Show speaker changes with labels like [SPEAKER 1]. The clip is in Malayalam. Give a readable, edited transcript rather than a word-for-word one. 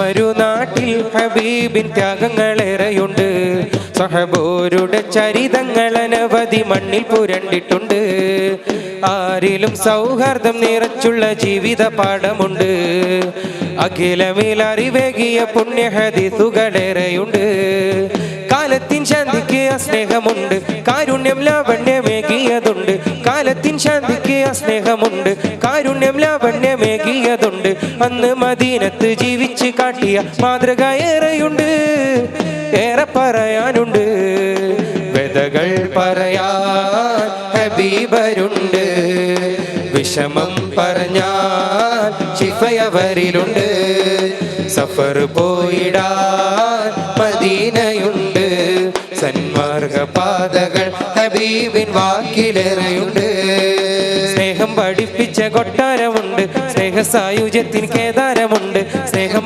[SPEAKER 1] ഒരു നാട്ടിൽ ഹബീബിൻ ത്യാഗങ്ങളേറെയുണ്ട്. സഹബോരുടെ ചരിതങ്ങൾ അനവധി മണ്ണിൽ പുരണ്ടിട്ടുണ്ട്. ആരിലും സൗഹാർദ്ദം നിറച്ചുള്ള ജീവിത പാഠമുണ്ട്. അഖിലമേൽ അറിവേകിയ പുണ്യ ഹദീസുകളേറെയുണ്ട്. കാലത്തിൻ ശാന്തിക്ക് സ്നേഹമുണ്ട്, കാരുണ്യം ലാവണ്യമേകിയതുണ്ട്. കാലത്തിൻ ശാന്തിക്ക് സ്നേഹമുണ്ട്, കാരുണ്യം ലാവണ്യമേകിയതുണ്ട്. അന്ന് മദീനത്ത് ജീവിച്ച് കാട്ടിയ മാതൃക ഏറെയുണ്ട്, ഏറെ പറയാനുണ്ട്. വ്യതകൾ പറയാൻ ഹബീബരുണ്ട്, വിഷമം പറഞ്ഞാൽ ശിഫയവരിലുണ്ട്. സഫർ പോയിടാൻ മദീനയുണ്ട്, സന്മാർഗ പാതകൾ ഹബീബിൻ വാക്കിലേറെയുണ്ട്. സ്നേഹം പഠിപ്പിച്ച കൊട്ടാരമുണ്ട്, സ്നേഹ സായുജ്യത്തിന് കേദാരമുണ്ട്. സ്നേഹം